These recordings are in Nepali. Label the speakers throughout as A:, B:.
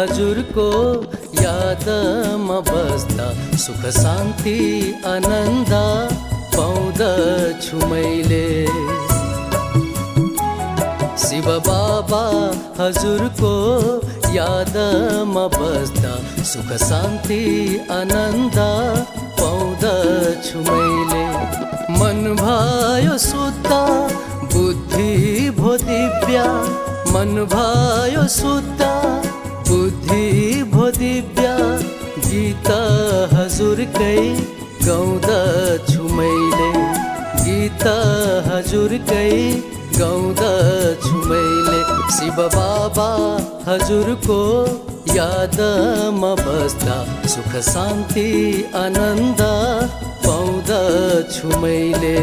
A: हजुरको यादमा बस्दा सुख शान्ति आनन्द पाउँदछु मैले। शिव बाबा हजुरको यादमा बस्दा सुख शान्ति आनन्द पाउँदछु मैले। मन भयो शुद्ध बुद्धि भो दिव्य, मन भयो शुद्ध बुद्धि भो दिव्य, गीत हजुरकै गाउँदछु मैले। गीत हजुरकै गाउँदछु मैले। शिव बाबा हजुरको यादमा बस्दा सुख शान्ति आनन्द पाउँदछु मैले।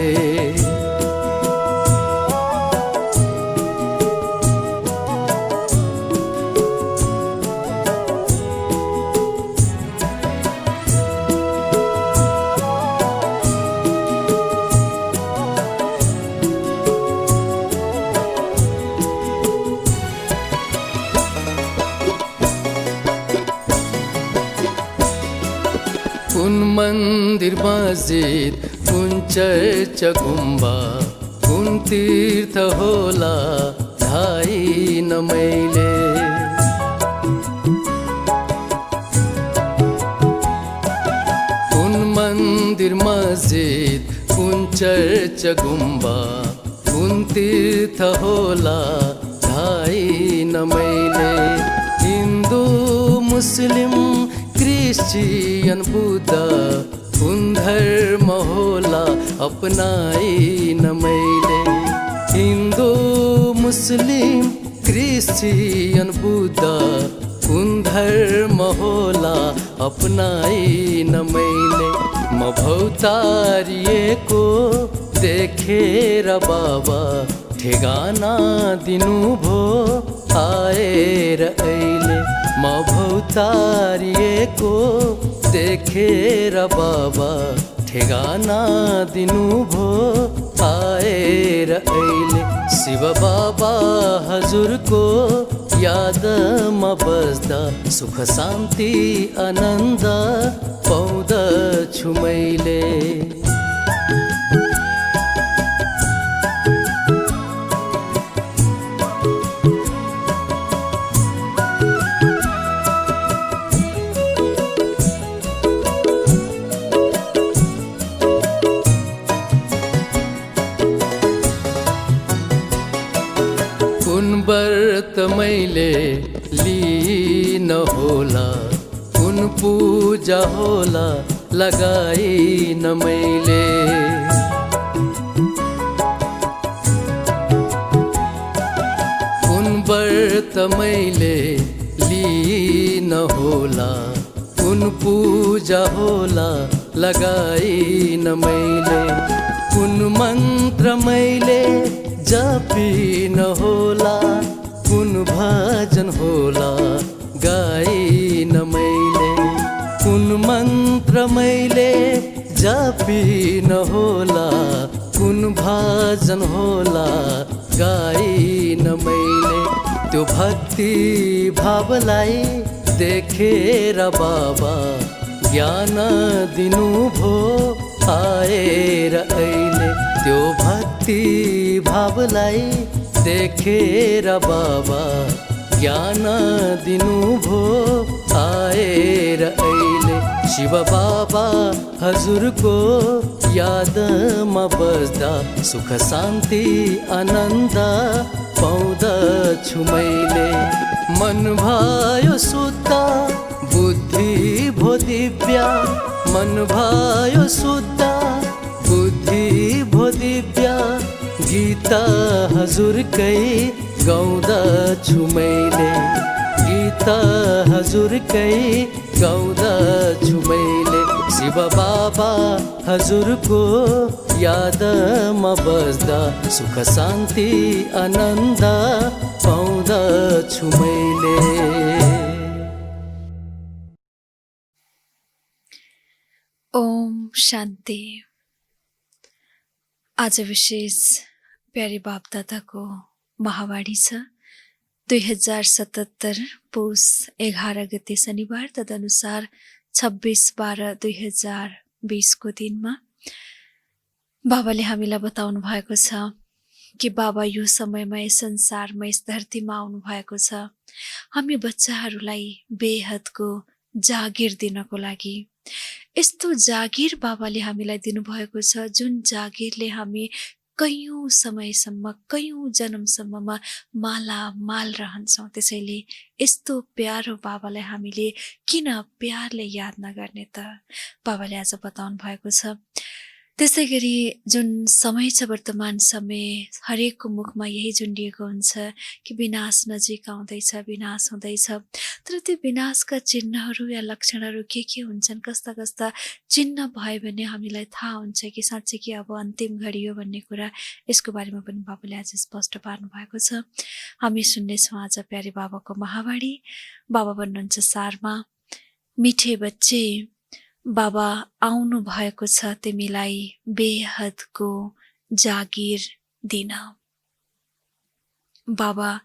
A: कुन मन्दिर मस्जिद, कुन चर्च गुम्बा, कुन तीर्थ होला थाहैन मैले। कुन मन्दिर मस्जिद, कुन चर्च गुम्बा, कुन तीर्थ होला थाहैन मैले। हिन्दू मुस्लिम क्रिश्चियन बुद्ध कुन धर्म होला अपनाइन मैले। हिन्दू मुस्लिम क्रिश्चियन बुद्ध कुन धर्म होला अपनाइन मैले। म भौतारिएको देखेर बाबा ठेगाना दिनुभो आएर अहिले। म भौतारिएको देखेर बाबा ठेगाना दिनुभो आएर अहिले। शिव बाबा हजुरको यादमा बस्दा सुख शान्ति आनन्द पाउँदछु मैले। कुन व्रत मैले लिन होला, कुन पूजा होला लगाइन मैले। कुन व्रत मैले लिन होला, कुन पूजा होला लगाइन मैले। कुन मन्त्र मैले जपिन होला, कुन भजन होला गाइन मैले। कुन मन्त्र मैले जपिन होला, कुन भजन होला गाइन मैले। त्यो भक्ति भावलाई देखेर बाबा ज्ञान दिनुभो आएर अहिले। त्यो भक्ति भावलाई देखेर बाबा ज्ञान दिनुभो आएर अहिले। शिव बाबा हजुरको यादमा बस्दा सुख शान्ति आनन्द पाउँदछु मैले। मन भयो शुद्ध बुद्धि भो दिव्य, मन भयो शुद्ध बुद्धि भो दिव्य, गीत हजुरकै गाउँदछु मैले। गीत हजुरकै गाउँदछु मैले। शिव बाबा हजुरको यादमा बस्दा सुख शान्ति आनन्द पाउँदछु मैले।
B: ओम शान्ति। आज विशेष प्यारे बाप दादाको महावाणी छ। 2077 पुस 11 गते शनिबार, तदनुसार 26/12/2020 को दिनमा बाबाले हामीलाई बताउनु भएको छ कि बाबा यो समयमा यस संसारमा यस धरतीमा आउनु भएको छ हामी बच्चाहरूलाई बेहदको जागिर दिनको लागि। यस्तो जागिर बाबाले हामीलाई दिनुभएको छ जुन जागिरले हामी कैयौँ समयसम्म, कैयौँ जन्मसम्ममा मालामाल रहन्छौँ। त्यसैले यस्तो प्यारो बाबालाई हामीले किन प्यारले याद नगर्ने त, बाबाले आज बताउनु भएको छ। त्यसै गरी जुन समय छ, वर्तमान समय, हरेकको मुखमा यही झुन्डिएको हुन्छ कि विनाश नजिक आउँदैछ, विनाश हुँदैछ। तर त्यो विनाशका चिन्हहरू या लक्षणहरू के हुन्छन्, कस्ता कस्ता चिन्ह भयो भने हामीलाई थाहा हुन्छ कि साँच्चै कि अब अन्तिम घडी हो भन्ने कुरा। यसको बारेमा पनि बाबाले आज स्पष्ट पार्नु भएको छ। हामी सुन्नेछौँ आज प्यारे बाबाको महावाणी। बाबा भन्नुहुन्छ सारमा, मिठे बच्चे, बाबा आउनु भएको छ तिमीलाई बेहदको जागिर दिन। बाबा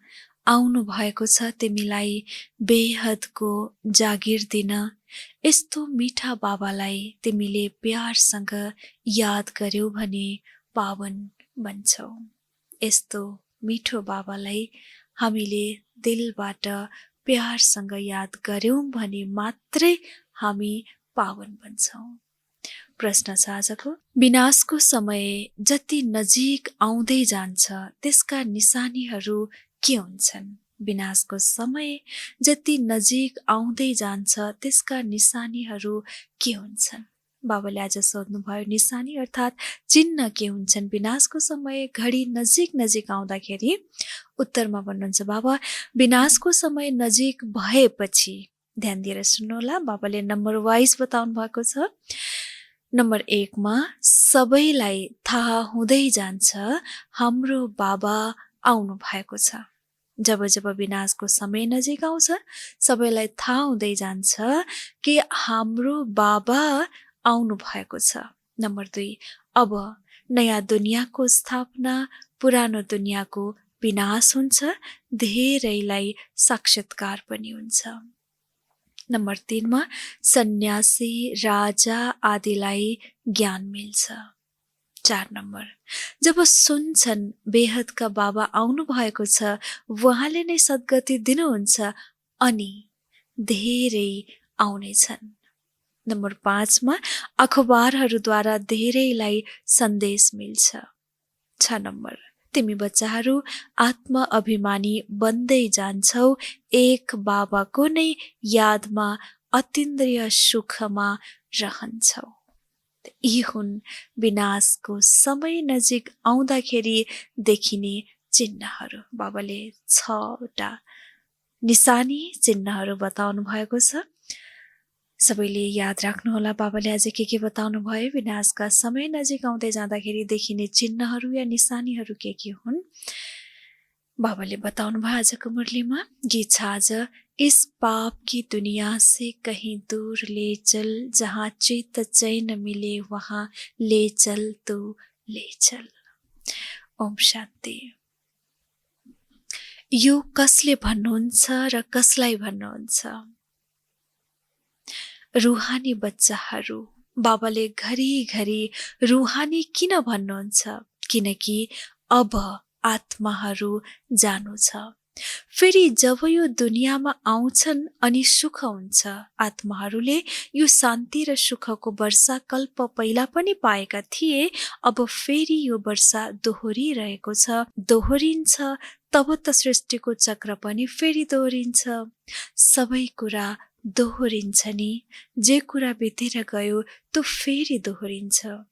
B: आउनु भएको छ तिमीलाई बेहदको जागिर दिन। यस्तो मिठा बाबालाई तिमीले प्यारसँग याद गर्यौ भने पावन बन्छौ। यस्तो मिठो बाबालाई हामीले दिलबाट प्यारसँग याद गर्यौं भने मात्रै हामी पावन बन्छौं। प्रश्न छ आजको, विनाशको समय जति नजिक आउँदै जान्छ त्यसका निशानीहरू के हुन्छन्? विनाशको समय जति नजिक आउँदै जान्छ त्यसका निशानीहरू के हुन्छन्? बाबाले आज सोध्नुभयो निशानी अर्थात् चिन्ह के हुन्छन् विनाशको समय घडी नजिक नजिक आउँदाखेरि? उत्तरमा भन्नुहुन्छ बाबा, विनाशको समय नजिक भएपछि, ध्यान दिएर सुन्नुहोला, बाबाले नम्बर वाइज बताउनु भएको छ। नम्बर 1 मा सबैलाई थाहा हुँदै जान्छ हाम्रो बाबा आउनु भएको छ। जब जब विनाशको समय नजिक आउँछ सबैलाई थाहा हुँदै जान्छ कि हाम्रो बाबा आउनु भएको छ। नम्बर 2, अब नयाँ दुनियाँको स्थापना, पुरानो दुनियाँको विनाश हुन्छ, धेरैलाई साक्षात्कार पनि हुन्छ। नम्बर 3 मा सन्यासी, राजा आदिलाई ज्ञान मिल्छ। 4 नम्बर, जब सुन्छन् बेहदका बाबा आउनु भएको छ, उहाँले नै सद्गति दिनुहुन्छ अनि धेरै आउनेछन्। नम्बर 5 मा अखबारहरूद्वारा धेरैलाई सन्देश मिल्छ। 6 नम्बर, तिमी बच्चाहरू आत्म अभिमानी बन्दै जान्छौ, एक बाबाको नै यादमा अतीन्द्रिय सुखमा रहन्छौ। यी हुन् विनाशको समय नजिक आउँदाखेरि देखिने चिन्हहरू। बाबाले 6वटा निशानी चिन्हहरू बताउनु भएको छ। सबैले याद राख्नुहोला बाबाले आज के बताउनु भयो। विनाशका समय नजिक आउँदै जाँदाखेरि देखिने चिन्हहरू या निशानीहरू के हुन् बाबाले बताउनु भयो आजको मुरलीमा। गीत छ आज, इस पाप की दुनिया से कहीं दूर ले चल, जहाँ चित्त चैन मिले वहाँ ले चल तू ले चल। ओम शान्ति। यो कसले भन्नुहुन्छ र कसलाई भन्नुहुन्छ? रुहानी बच्चाहरू, बाबाले घरिघरि रुहानी किन भन्नुहुन्छ? किनकि अब आत्माहरू जानु छ। फेरि जब यो दुनियाँमा आउँछन् अनि सुख हुन्छ, आत्माहरूले यो शान्ति र सुखको वर्षा कल्प पहिला पनि पाएका थिए, अब फेरि यो वर्षा दोहोरिरहेको छ, दोहोरिन्छ। तब त सृष्टिको चक्र पनि फेरि दोहोरिन्छ। सबै कुरा दोहोरिन्छ नि, जे कुरा बितेर गयो त्यो फेरि दोहोरिन्छ।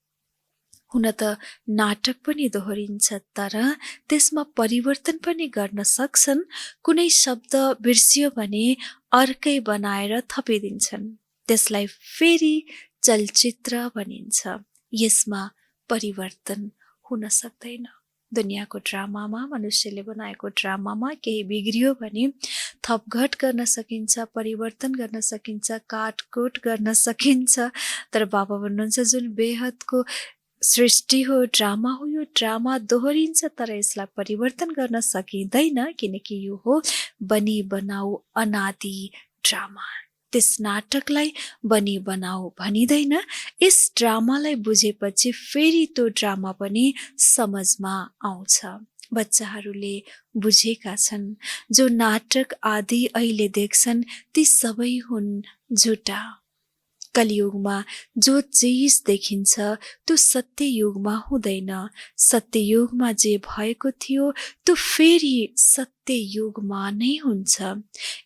B: हुन त नाटक पनि दोहोरिन्छ, तर त्यसमा परिवर्तन पनि गर्न सक्छन्। कुनै शब्द बिर्सियो भने अर्कै बनाएर थपिदिन्छन्, त्यसलाई फेरि चलचित्र भनिन्छ। यसमा परिवर्तन हुन सक्दैन। दुनियाँको ड्रामामा, मनुष्यले बनाएको ड्रामामा केही बिग्रियो भने थपघट गर्न सकिन्छ, परिवर्तन गर्न सकिन्छ, काटकुट गर्न सकिन्छ। तर बाबा भन्नुहुन्छ जुन बेहदको सृष्टि हो, ड्रामा हो, यो ड्रामा दोहोरिन्छ तर यसलाई परिवर्तन गर्न सकिँदैन, किनकि यो हो बनी बनाऊ अनादि ड्रामा। त्यस नाटकलाई बनी बनाऊ भनिँदैन। यस ड्रामालाई बुझेपछि फेरि त्यो ड्रामा पनि समझमा आउँछ। बच्चाहरूले बुझेका छन् जो नाटक आदि अहिले देख्छन् ती सबै हुन् झुटा। कलियुगमा जो चिज देखिन्छ त्यो सत्य युगमा हुँदैन। सत्य युगमा जे भएको थियो त्यो फेरि सत्य युगमा नै हुन्छ।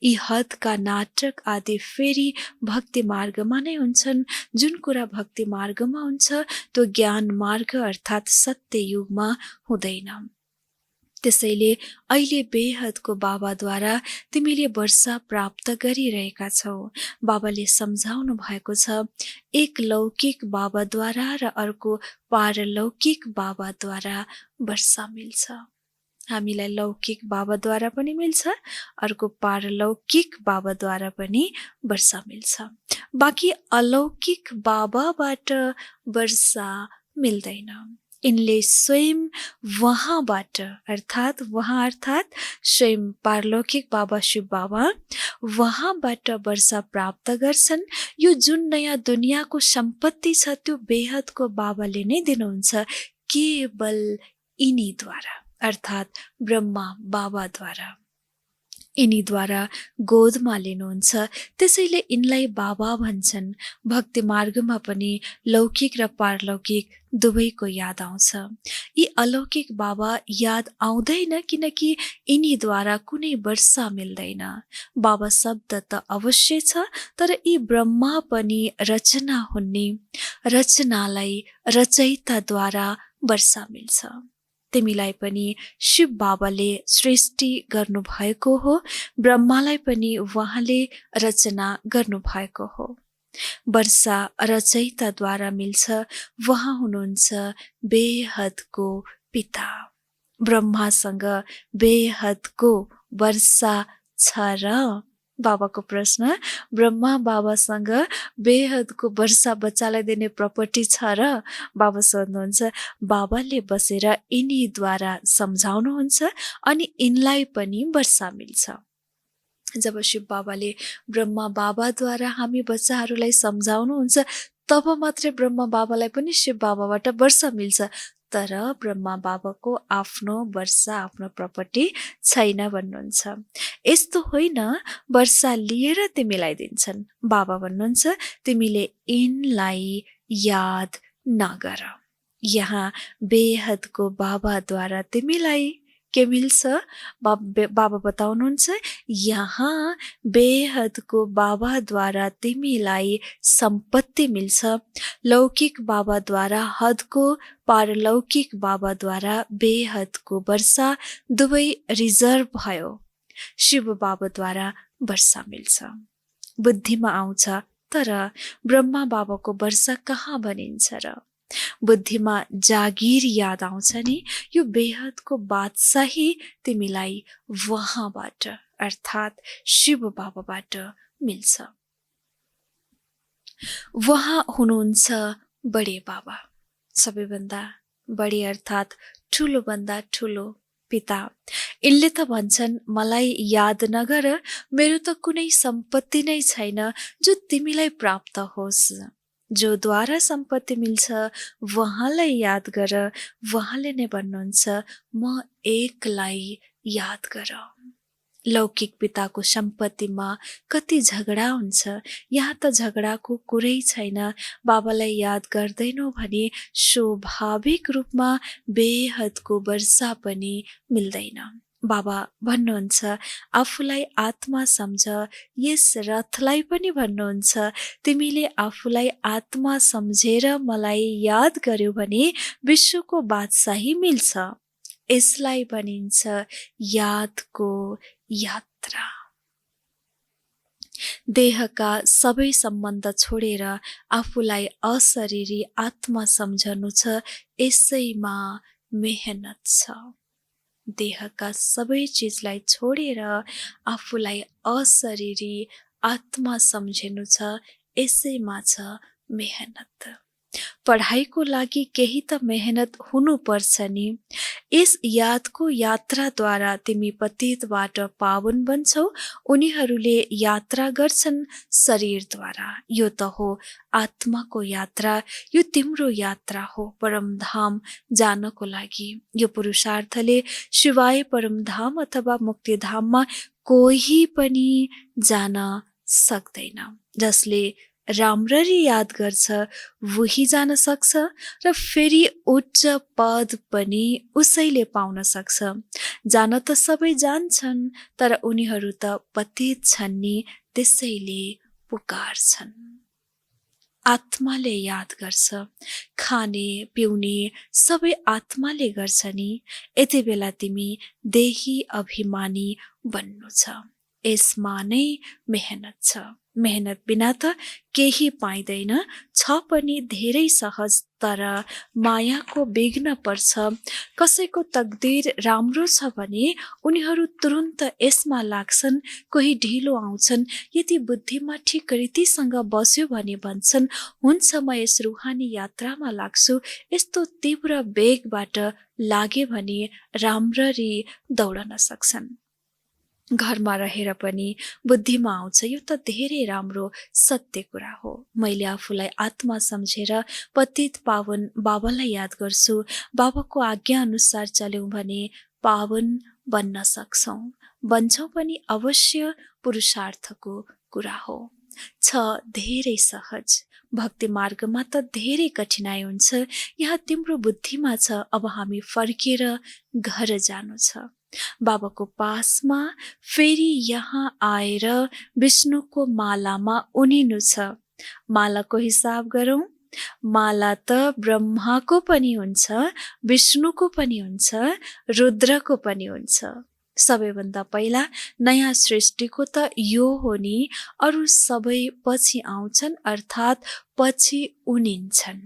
B: यी हदका नाटक आदि फेरि भक्ति मार्गमा नै हुन्छन्। जुन कुरा भक्ति मार्गमा हुन्छ त्यो ज्ञान मार्ग अर्थात् सत्य युगमा हुँदैन। त्यसैले अहिले बेहदको बाबाद्वारा तिमीले वर्षा प्राप्त गरिरहेका छौ। बाबाले सम्झाउनु भएको छ, एक लौकिक बाबाद्वारा र अर्को पारलौकिक बाबाद्वारा वर्षा मिल्छ। हामीलाई लौकिक बाबाद्वारा पनि मिल्छ, अर्को पारलौकिक बाबाद्वारा पनि वर्षा मिल्छ। बाँकी अलौकिक बाबाबाट वर्षा मिल्दैन। इनले स्वयं वहाँबाट अर्थात् स्वयं पारलौकिक बाबा शिव बाबा वहाँबाट वर्षा प्राप्त गर्छन्। यो जुन नयाँ दुनियाँको सम्पत्ति छ त्यो बेहदको बाबाले नै दिनुहुन्छ, केवल यिनीद्वारा अर्थात् ब्रह्मा बाबाद्वारा। यिनीद्वारा गोदमा लिनुहुन्छ, त्यसैले यिनलाई बाबा भन्छन्। भक्ति मार्गमा पनि लौकिक र पारलौकिक दुवैको याद आउँछ। यी अलौकिक बाबा याद आउँदैन किनकि यिनीद्वारा कुनै वर्षा मिल्दैन। बाबा शब्द त अवश्य छ, तर यी ब्रह्मा पनि रचना हुन्ने, रचनालाई रचयिताद्वारा वर्षा मिल्छ। तिमीलाई पनि शिव बाबाले सृष्टि गर्नुभएको हो, ब्रह्मालाई पनि उहाँले रचना गर्नुभएको हो। वर्षा रचयिताद्वारा मिल्छ, उहाँ हुनुहुन्छ बेहदको पिता। ब्रह्मासँग बेहदको वर्षा छ र? बाबाको प्रश्न, ब्रह्मा बाबासँग बेहदको वर्षा बच्चालाई दिने प्रपर्टी छ र? बाबा सोध्नुहुन्छ। बाबाले बसेर यिनीद्वारा सम्झाउनुहुन्छ अनि यिनलाई पनि वर्षा मिल्छ। जब शिव बाबाले ब्रह्मा बाबाद्वारा हामी बच्चाहरूलाई सम्झाउनुहुन्छ तब मात्रै ब्रह्मा बाबालाई पनि शिव बाबाबाट वर्षा मिल्छ। तर ब्रह्मा बाबाको आफ्नो वर्षा, आफ्नो प्रपर्टी छैन भन्नुहुन्छ। यस्तो होइन, वर्षा लिएर तिमीलाई दिन्छन्। बाबा भन्नुहुन्छ तिमीले यिनलाई याद नगर। यहाँ बेहदको बाबाद्वारा तिमीलाई के मिल्छ? बाबा बताउनुहुन्छ, यहाँ बेहदको बाबाद्वारा तिमीलाई सम्पत्ति मिल्छ। लौकिक बाबाद्वारा हदको, पारलौकिक बाबाद्वारा बेहदको वर्षा दुवै रिजर्भ भयो। शिव बाबाद्वारा वर्षा मिल्छ। बुद्धिमा आउँछ, तर ब्रह्मा बाबाको वर्षा कहाँ बनिन्छ र? बुद्धिमा जागिर याद आउँछ नि, यो बेहदको बादशाही तिमीलाई वहाँबाट अर्थात् शिव बाबाबाट मिल्छ। वहाँ हुनुहुन्छ बडे बाबा, सबैभन्दा बढी अर्थात् ठुलो भन्दा ठुलो पिता। यिनले त भन्छन् मलाई याद नगर, मेरो त कुनै सम्पत्ति नै छैन जो तिमीलाई प्राप्त होस्। जो द्वारा सम्पत्ति मिल्छ वहाँलाई याद गर। वहाँले नै भन्नुहुन्छ म एकलाई याद गर। लौकिक पिताको सम्पत्तिमा कति झगडा हुन्छ, यहाँ त झगडाको कुरै छैन। बाबालाई याद गर्दैनौ भने स्वाभाविक रूपमा बेहदको वर्षा पनि मिल्दैन। बाबा भन्नुहुन्छ आफूलाई आत्मा सम्झ। यस रथलाई पनि भन्नुहुन्छ तिमीले आफूलाई आत्मा सम्झेर मलाई याद गर्यो भने विश्वको बादशाही मिल्छ। यसलाई भनिन्छ यादको यात्रा। देहका सबै सम्बन्ध छोडेर आफूलाई अशरीरी आत्मा सम्झनु छ, यसैमा मेहनत छ। देहका सबै चिजलाई छोडेर आफूलाई अशरीरी आत्मा सम्झनु छ, यसैमा छ मेहनत। पढाइको लागि केही त मेहनत हुनुपर्छ नि। यस यादको यात्राद्वारा तिमी पतितबाट पावन बन्छौ। उनीहरूले यात्रा गर्छन् शरीरद्वारा। यो त हो आत्माको यात्रा। यो तिम्रो यात्रा हो परमधाम जानको लागि। यो पुरुषार्थले शिवाय परमधाम अथवा मुक्तिधाममा कोही पनि जान सक्दैन। जसले राम्ररी याद गर्छ वही जान सक्छ र फेरि उच्च पद पनि उसैले पाउन सक्छ। जान त सबै जान्छन् तर उनीहरू त पतित छन् नि, त्यसैले पुकार्छन्। आत्माले याद गर्छ। खाने पिउने सबै आत्माले गर्छ नि। यति बेला तिमी देही अभिमानी बन्नु छ। यसमा नै मेहनत छ। मेहनत बिना त केही पाइँदैन। छ पनि धेरै सहज, तर मायाको विघ्न पर्छ। कसैको तकदिर राम्रो छ भने उनीहरू तुरुन्त यसमा लाग्छन्। कोही ढिलो आउँछन्। यदि बुद्धिमा ठिक रीतिसँग बस्यो भने भन्छन्, हुन्छ म यस रुहानी यात्रामा लाग्छु। यस्तो तीव्र वेगबाट लागे भने राम्ररी दौडन सक्छन्। घरमा रहेर पनि बुद्धिमा आउँछ। यो त धेरै राम्रो सत्य कुरा हो। मैले आफूलाई आत्मा सम्झेर पतित पावन बाबालाई याद गर्छु। बाबाको आज्ञा अनुसार चल्यौं भने पावन बन्न सक्छौं। बन्छौं पनि अवश्य। पुरुषार्थको कुरा हो। छ धेरै सहज। भक्ति मार्गमा त धेरै कठिनाइ हुन्छ। यहाँ तिम्रो बुद्धिमा छ। अब हामी फर्केर घर जानु छ। बाबाको पासमा फेरि यहाँ आएर विष्णुको मालामा उनिनु छ। मालाको हिसाब गरौँ। माला त ब्रह्माको पनि हुन्छ, विष्णुको पनि हुन्छ, रुद्रको पनि हुन्छ। सबैभन्दा पहिला नयाँ सृष्टिको त यो हो नि। अरू सबै पछि आउँछन्, अर्थात् पछि उनिन्छन्।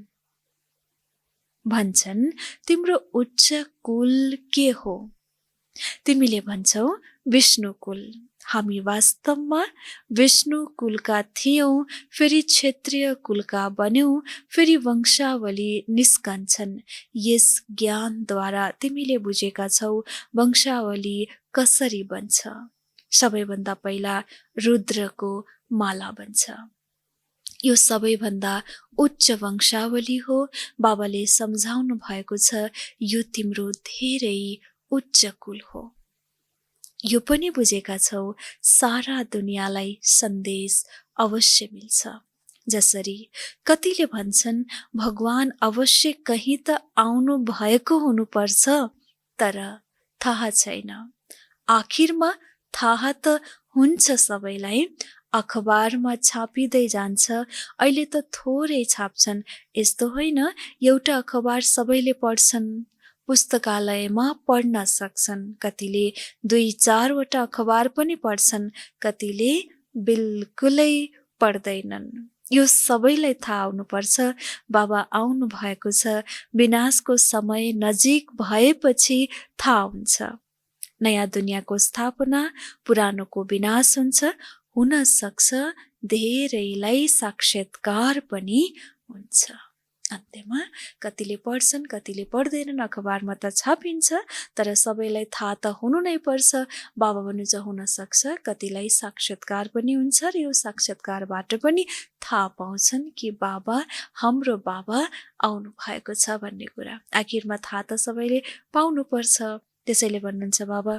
B: भन्छन् तिम्रो उच्च कुल के हो? तिमीले भन्छौ विष्णु कुल। हामी वास्तवमा विष्णु कुलका थियौं, फेरि क्षेत्रीय कुलका बन्यौं, फेरि वंशावली निस्कन्छन्। यस ज्ञानद्वारा तिमीले बुझेका छौ वंशावली कसरी बन्छ। सबैभन्दा पहिला रुद्रको माला बन्छ। यो सबैभन्दा उच्च वंशावली हो। बाबाले सम्झाउनु भएको छ, यो तिम्रो धेरै उच्च कुल हो। यो पनि बुझेका छौ सारा दुनियाँलाई सन्देश अवश्य मिल्छ। जसरी कतिले भन्छन् भगवान अवश्य कहीँ त आउनु भएको हुनुपर्छ, तर थाहा छैन। आखिरमा थाहा त हुन्छ सबैलाई। अखबारमा छापिँदै जान्छ। अहिले त थोरै छाप्छन्। यस्तो होइन एउटा अखबार सबैले पढ्छन्। पुस्तकालयमा पढ्न सक्छन्। कतिले 2-4 वटा अखबार पनि पढ्छन्। कतिले बिल्कुलै पढ्दैनन्। यो सबैलाई थाहा हुनुपर्छ। बाबा आउनु भएको छ। विनाशको समय नजिक भएपछि थाहा हुन्छ। नयाँ दुनियाँको स्थापना, पुरानोको विनाश हुन्छ। हुन सक्छ धेरैलाई साक्षात्कार पनि हुन्छ। अन्त्यमा कतिले पढ्छन्, कतिले पढ्दैनन्। अखबारमा त छापिन्छ, तर सबैलाई थाहा त हुनु नै पर्छ। बाबा भन्नुहुन्छ हुन सक्छ कतिलाई साक्षात्कार पनि हुन्छ र यो साक्षात्कारबाट पनि थाहा पाउँछन् कि बाबा, हाम्रो बाबा आउनु भएको छ भन्ने कुरा। आखिरमा थाहा त सबैले पाउनु पर्छ। त्यसैले भन्नुहुन्छ बाबा,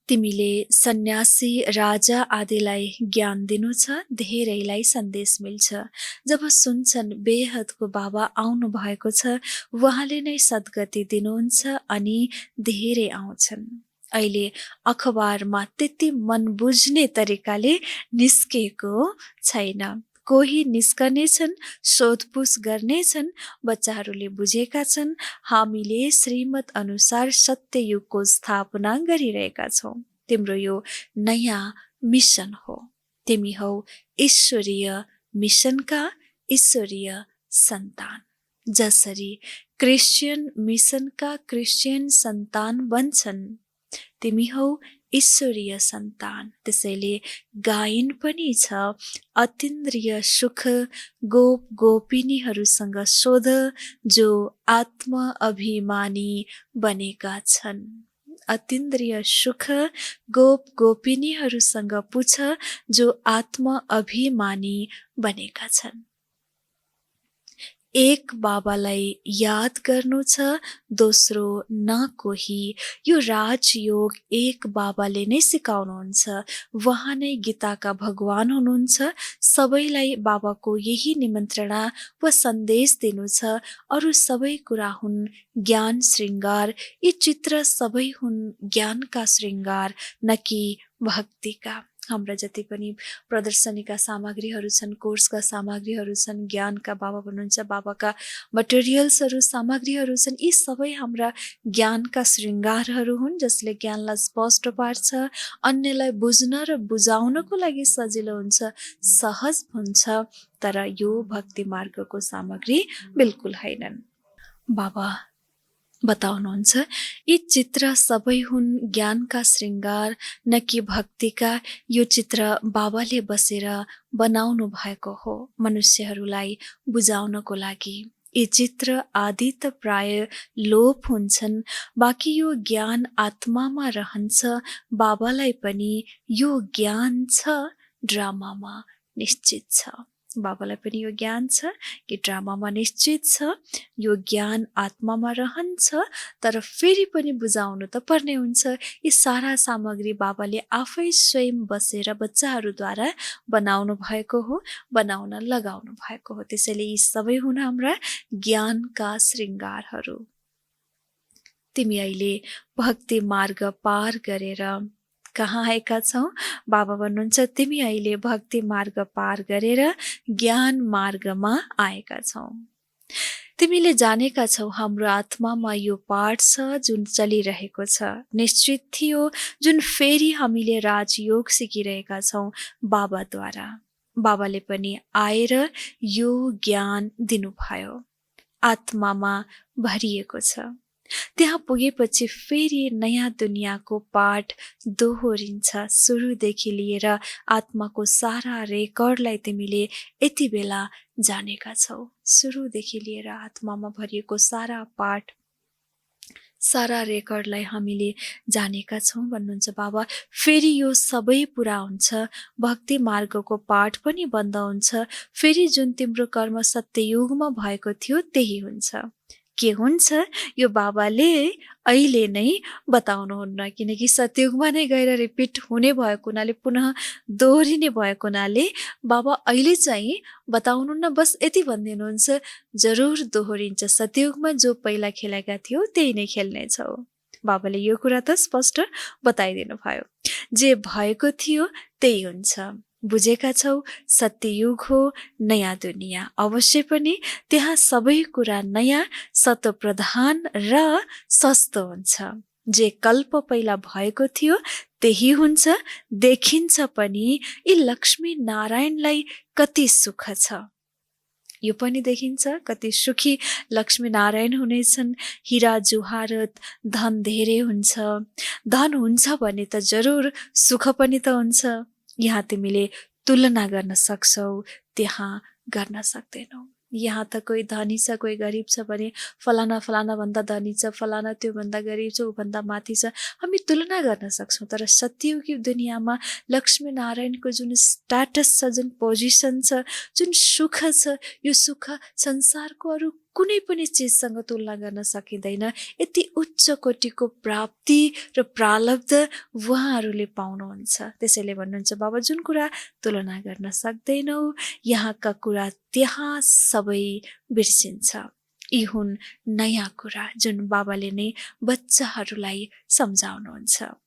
B: तिमीले सन्यासी, राजा आदिलाई ज्ञान दिनु छ, धेरैलाई सन्देश मिल्छ। जब सुन्छन् बेहदको बाबा आउनु भएको छ, उहाँले नै सद्गति दिनुहुन्छ अनि धेरै आउँछन्। अहिले अखबारमा त्यति मन बुझ्ने तरिकाले निस्केको छैन। कोही निस्कनेछन्, सोधपुछ गर्नेछन्। बच्चाहरूले बुझेका छन् हामीले श्रीमत अनुसार सत्ययुगको स्थापना गरिरहेका छौं। तिम्रो यो नयाँ मिशन हो। तिमी हौ ईश्वरीय मिशनका ईश्वरीय सन्तान। जसरी क्रिश्चियन मिशनका क्रिश्चियन सन्तान बन्छन्, तिमी हौ ईश्वरीय सन्तान। त्यसैले गायन पनि छ, अतीन्द्रिय सुख गोप गोपिनीहरूसँग सोध जो आत्म अभिमानी बनेका छन्। अतीन्द्रिय सुख गोप गोपिनीहरूसँग पुछ जो आत्म अभिमानी बनेका छन्। एक बाबालाई याद गर्नु छ, दोस्रो न कोही। यो राजयोग एक बाबाले नै सिकाउनुहुन्छ। उहाँ नै गीताका भगवान हुनुहुन्छ। सबैलाई बाबाको यही निमन्त्रणा वा सन्देश दिनु छ। अरू सबै कुरा हुन् ज्ञान श्रृङ्गार। यी चित्र सबै हुन् ज्ञानका श्रृङ्गार, न कि भक्तिका। हाम्रा जति पनि प्रदर्शनीका सामग्रीहरू छन्, कोर्सका सामग्रीहरू छन्, ज्ञानका बाबा भन्नुहुन्छ, बाबाका मटेरियल्सहरू सामग्रीहरू छन्, यी सबै हाम्रा ज्ञानका श्रृङ्गारहरू हुन् जसले ज्ञानलाई स्पष्ट पार्छ, अन्यलाई बुझ्न र बुझाउनको लागि सजिलो हुन्छ, सहज हुन्छ। तर यो भक्ति मार्गको सामग्री बिल्कुल हैनन्। बाबा बताउनुहुन्छ, यी चित्र सबै हुन् ज्ञानका श्रृङ्गार, न कि भक्तिका। यो चित्र बाबाले बसेर बनाउनु भएको हो मनुष्यहरूलाई बुझाउनको लागि। यी चित्र आदि त प्राय लोप हुन्छन्, बाँकी यो ज्ञान आत्मामा रहन्छ। बाबालाई पनि यो ज्ञान छ, ड्रामामा निश्चित छ। बाबालाई पनि यो ज्ञान छ कि ड्रामामा निश्चित छ। यो ज्ञान आत्मामा रहन्छ, तर फेरि पनि बुझाउनु त पर्ने हुन्छ। यी सारा सामग्री बाबाले आफै स्वयं बसेर बच्चाहरूद्वारा बनाउनु भएको हो, बनाउन लगाउनु भएको हो। त्यसैले यी सबै हुन् हाम्रा ज्ञानका श्रृङ्गारहरू। तिमी अहिले भक्ति मार्ग पार गरेर कहाँ आएका छौ? बाबा भन्नुहुन्छ, तिमी अहिले भक्ति मार्ग पार गरेर ज्ञान मार्गमा आएका छौ। तिमीले जानेका छौ हाम्रो आत्मामा यो पाठ छ जुन चलिरहेको छ, निश्चित थियो, जुन फेरि हामीले राजयोग सिकिरहेका छौँ बाबाद्वारा। बाबाले पनि आएर यो ज्ञान दिनुभयो, आत्मामा भरिएको छ। त्यहाँ पुगेपछि फेरि नयाँ दुनियाँको पाठ दोहोरिन्छ। सुरुदेखि लिएर आत्माको सारा रेकर्डलाई तिमीले यति बेला जानेका छौ। सुरुदेखि लिएर आत्मामा भरिएको सारा पाठ, सारा रेकर्डलाई हामीले जानेका छौँ भन्नुहुन्छ बाबा। फेरि यो सबै पुरा हुन्छ, भक्ति मार्गको पाठ पनि बन्द हुन्छ। फेरि जुन तिम्रो कर्म सत्ययुगमा भएको थियो त्यही हुन्छ। के हुन्छ यो बाबाले अहिले नै बताउनुहुन्न, किनकि सत्ययुगमा नै गएर रिपिट हुने भएको हुनाले, पुनः दोहोरिने भएको हुनाले बाबा अहिले चाहिँ बताउनुहुन्न। बस यति भनिदिनुहुन्छ, जरुर दोहोरिन्छ। सत्ययुगमा जो पहिला खेलेका थियो त्यही नै खेल्नेछौ। बाबाले यो कुरा त स्पष्ट बताइदिनु भयो। जे भएको थियो त्यही हुन्छ। बुझेका छौ, सत्ययुग हो, नयाँ दुनियाँ। अवश्य पनि त्यहाँ सबै कुरा नयाँ, सतप्रधान र सस्तो हुन्छ। जे कल्प पहिला भएको थियो त्यही हुन्छ। देखिन्छ पनि यी लक्ष्मी नारायणलाई कति सुख छ, यो पनि देखिन्छ। कति सुखी लक्ष्मी नारायण हुनेछन्। हिरा जुहारत धन धेरै हुन्छ। धन हुन्छ भने त जरुर सुख पनि त हुन्छ। यहाँ तिमीले तुलना गर्न सक्छौ, त्यहाँ गर्न सक्दैनौ। यहाँ त कोही धनी छ, कोही गरिब छ भने फलाना फलाना भन्दा धनी छ, फलाना त्यो भन्दा गरिब छ, ऊ भन्दा माथि छ, हामी तुलना गर्न सक्छौँ। तर सत्ययुगी दुनियाँमा लक्ष्मी नारायणको जुन स्ट्याटस छ, जुन पोजिसन छ, जुन सुख छ, यो सुख संसारको अरू कुनै पनि चिजसँग तुलना गर्न सकिँदैन। यति उच्च कोटिको प्राप्ति र प्रालब्ध उहाँहरूले पाउनुहुन्छ। त्यसैले भन्नुहुन्छ बाबा, जुन कुरा तुलना गर्न सक्दैनौ, यहाँका कुरा त्यहाँ सबै बिर्सिन्छ। यी हुन् नयाँ कुरा जुन बाबाले नै बच्चाहरूलाई सम्झाउनुहुन्छ।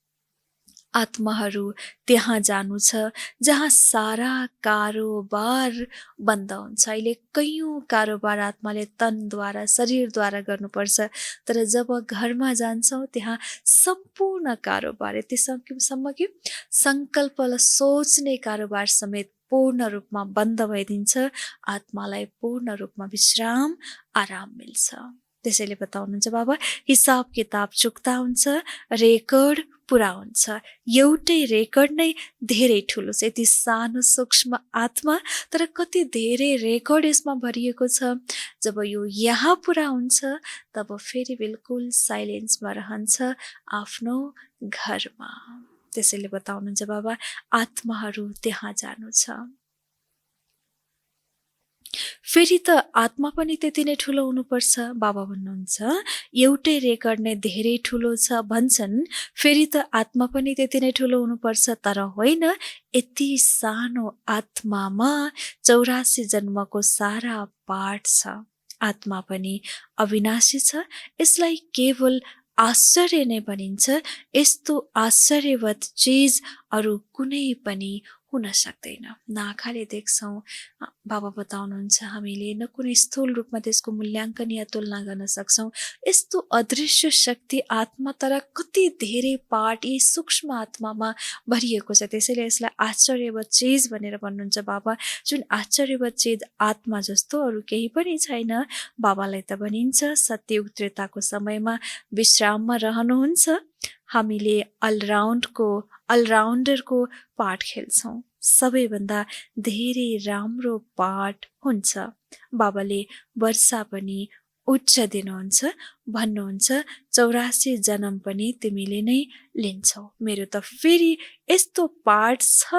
B: आत्माहरू त्यहाँ जानु छ जहाँ सारा कारोबार बन्द हुन्छ। अहिले कैयौँ कारोबार आत्माले तनद्वारा, शरीरद्वारा गर्नुपर्छ, तर जब घरमा जान्छौँ त्यहाँ सम्पूर्ण कारोबार, यतिसम्म कि सङ्कल्पलाई सोच्ने कारोबार समेत पूर्ण रूपमा बन्द भइदिन्छ। आत्मालाई पूर्ण रूपमा विश्राम, आराम मिल्छ। त्यसैले बताउनुहुन्छ बाबा हिसाब किताब चुक्ता हुन्छ, रेकर्ड पुरा हुन्छ। एउटै रेकर्ड नै धेरै ठुलो छ, यति सानो सूक्ष्म आत्मा तर कति धेरै रेकर्ड यसमा भरिएको छ। जब यो यहाँ पुरा हुन्छ तब फेरि बिल्कुल साइलेन्समा रहन्छ आफ्नो घरमा। त्यसैले बताउनुहुन्छ बाबा आत्माहरू त्यहाँ जानु छ। फेरि त आत्मा पनि त्यति नै ठुलो हुनुपर्छ। बाबा भन्नुहुन्छ एउटै रेकर्ड नै धेरै ठुलो छ भन्छन्, फेरि त आत्मा पनि त्यति नै ठुलो हुनुपर्छ। तर होइन, यति सानो आत्मामा 84 जन्मको सारा पाठ छ। आत्मा पनि अविनाशी छ। यसलाई केवल आश्चर्य नै भनिन्छ। यस्तो आश्चर्यवत चिज अरू कुनै पनि हुन सक्दैन। आँखाले देख्छौँ, बाबा बताउनुहुन्छ हामीले न कुनै स्थूल रूपमा त्यसको मूल्याङ्कन या तुलना गर्न सक्छौँ। यस्तो अदृश्य शक्ति आत्मा तर कति धेरै पार्ट यी सूक्ष्म आत्मामा भरिएको छ। त्यसैले यसलाई आश्चर्यवत चिज भनेर भन्नुहुन्छ बाबा। जुन आश्चर्यवत चिज आत्मा जस्तो अरू केही पनि छैन। बाबालाई त भनिन्छ सत्ययुग त्रेताको समयमा विश्राममा रहनुहुन्छ। हामीले अलराउन्डरको पाठ खेल्छौँ। सबैभन्दा धेरै राम्रो पाठ हुन्छ। बाबाले वर्षा पनि उच्च दिनुहुन्छ, भन्नुहुन्छ 84 जन्म पनि तिमीले नै लिन्छौ। मेरो त फेरि यस्तो पाठ छ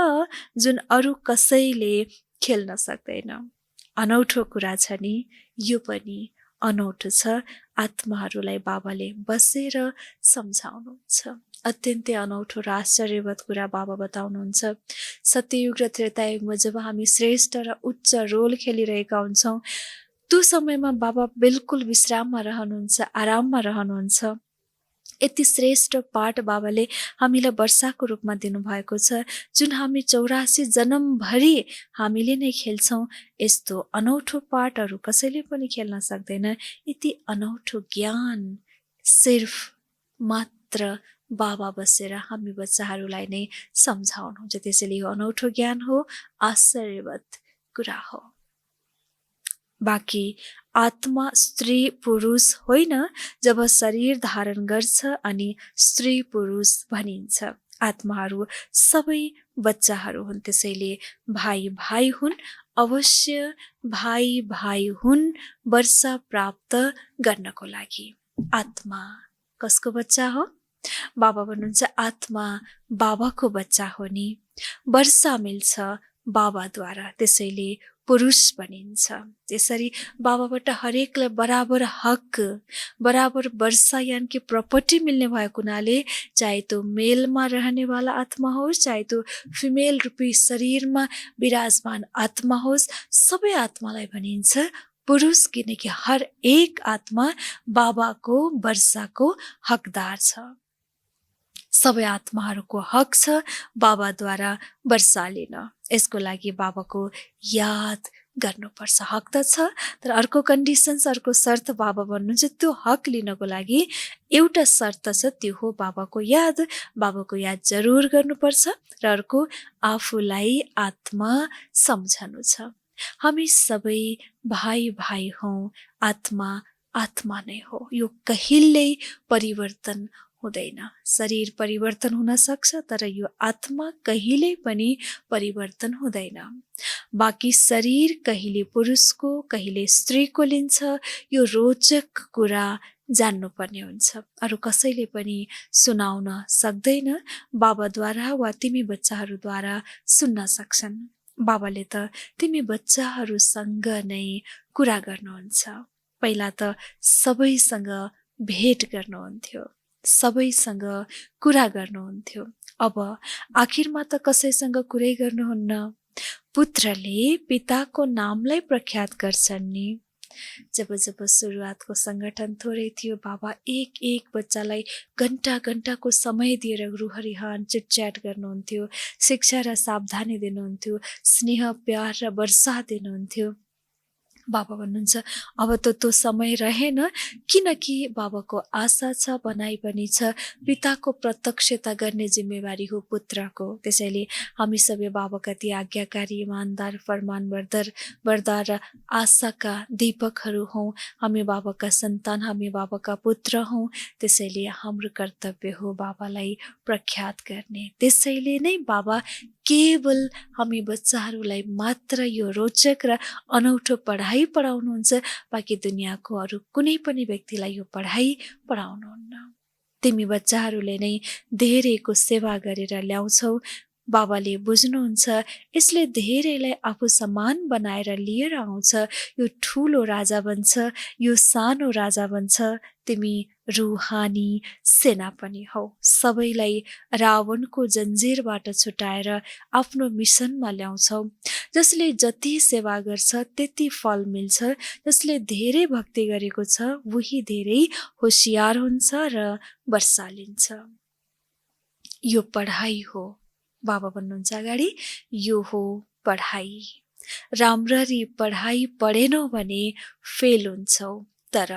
B: जुन अरू कसैले खेल्न सक्दैन। अनौठो कुरा छ नि, यो पनि अनौठो छ। आत्माहरूलाई बाबाले बसेर सम्झाउनुहुन्छ। अत्यन्तै अनौठो र आश्चर्यवत कुरा बाबा बताउनुहुन्छ। सत्ययुग र त्रेतायुगमा जब हामी श्रेष्ठ र उच्च रोल खेलिरहेका हुन्छौँ, त्यो समयमा बाबा बिल्कुल विश्राममा रहनुहुन्छ, आराममा रहनुहुन्छ। यति श्रेष्ठ पाठ बाबाले हामीलाई वर्षाको रूपमा दिनुभएको छ, जुन हामी 84 जन्मभरि हामीले नै खेल्छौँ। यस्तो अनौठो पाठहरू कसैले पनि खेल्न सक्दैन। यति अनौठो ज्ञान सिर्फ मात्र बाबा बसेर हामी बच्चाहरूलाई नै सम्झाउनुहुन्छ। त्यसैले यो अनौठो ज्ञान हो, आश्चर्यवत कुरा हो। बाँकी आत्मा स्त्री पुरुष होइन। जब शरीर धारण गर्छ अनि स्त्री पुरुष भनिन्छ। आत्माहरू सबै बच्चाहरू हुन्। त्यसैले भाइ भाइ हुन्, अवश्य भाइ भाइ हुन् वर्षा प्राप्त गर्नको लागि। आत्मा कसको बच्चा हो? बाबा भन्नुहुन्छ आत्मा बाबाको बच्चा हो नि। वर्षा मिल्छ बाबाद्वारा, त्यसैले पुरुष भनिन्छ। त्यसरी बाबाबाट हरेकलाई बराबर हक, बराबर वर्षा यानि कि प्रपर्टी मिल्ने भएको हुनाले चाहे त्यो मेलमा रहनेवाला आत्मा होस्, चाहे त्यो फिमेल रूपी शरीरमा विराजमान आत्मा होस्, सबै आत्मालाई भनिन्छ पुरुष, किनकि हर एक आत्मा बाबाको वर्षाको हकदार छ। सबै आत्माहरूको हक छ बाबाद्वारा वर्षा लिन। यसको लागि बाबाको याद गर्नुपर्छ। हक त छ, तर अर्को कन्डिसन्स, अर्को शर्त बाबा भन्नुहुन्छ। त्यो हक लिनको लागि एउटा शर्त छ, त्यो हो बाबाको याद। बाबाको याद जरुर गर्नुपर्छ र अर्को आफूलाई आत्मा सम्झनु छ। हामी सबै भाइ भाइ हौँ। आत्मा आत्मा नै हो। यो कहिल्यै परिवर्तन हुँदैन। शरीर परिवर्तन हुन सक्छ, तर यो आत्मा कहिल्यै पनि परिवर्तन हुँदैन। बाँकी शरीर कहिले पुरुषको कहिले स्त्रीको लिन्छ, यो रोचक कुरा जान्नुपर्ने हुन्छ। अरू कसैले पनि सुनाउन सक्दैन। बाबाद्वारा वा तिमी बच्चाहरूद्वारा सुन्न सक्छन्। बाबाले त तिमी बच्चाहरूसँग नै कुरा गर्नुहुन्छ। पहिला त सबैसँग भेट गर्नुहुन्थ्यो, सबैसँग कुरा गर्नुहुन्थ्यो। अब आखिरमा त कसैसँग कुरै गर्नुहुन्न। पुत्रले पिताको नामलाई प्रख्यात गर्छन् नि। जब जब सुरुवातको सङ्गठन थोरै थियो, बाबा एक एक बच्चालाई घन्टा घन्टाको समय दिएर गृहरिहान चिटच्याट गर्नुहुन्थ्यो, शिक्षा र सावधानी दिनुहुन्थ्यो, स्नेह प्यार र वर्षा दिनुहुन्थ्यो। बाबा भन्नुहुन्छ अब त त्यो समय रहेन, किनकि बाबाको आशा छ, भनाइ पनि छ, पिताको प्रत्यक्षता गर्ने जिम्मेवारी हो पुत्रको। त्यसैले हामी सबै बाबाका ती आज्ञाकारी, इमान्दार, बरदार र आशाका दीपकहरू हौँ। हामी बाबाका सन्तान, हामी बाबाका पुत्र हौँ। त्यसैले हाम्रो कर्तव्य हो बाबालाई प्रख्यात गर्ने। त्यसैले नै बाबा केवल हामी बच्चाहरूलाई मात्र यो रोचक र अनौठो पढाइ पढाउनुहुन्छ, बाँकी दुनियाँको अरू कुनै पनि व्यक्तिलाई यो पढाइ पढाउनुहुन्न। तिमी बच्चाहरूले नै धेरैको सेवा गरेर ल्याउँछौ। बाबाले बुझ्नुहुन्छ, यसले धेरैलाई आफू समान बनाएर लिएर आउँछ। यो ठुलो राजा बन्छ, यो सानो राजा बन्छ। तिमी रुहानी सेना पनि हौ। सबैलाई रावणको जन्जिरबाट छुटाएर आफ्नो मिसनमा ल्याउँछौ। जसले जति सेवा गर्छ त्यति फल मिल्छ। जसले धेरै भक्ति गरेको छ उही धेरै होशियार हुन्छ र वर्षा लिन्छ। यो पढाइ हो। बाबा भन्नुहुन्छ अगाडि, यो हो पढाइ। राम्ररी पढाइ पढेनौ भने फेल हुन्छौ। तर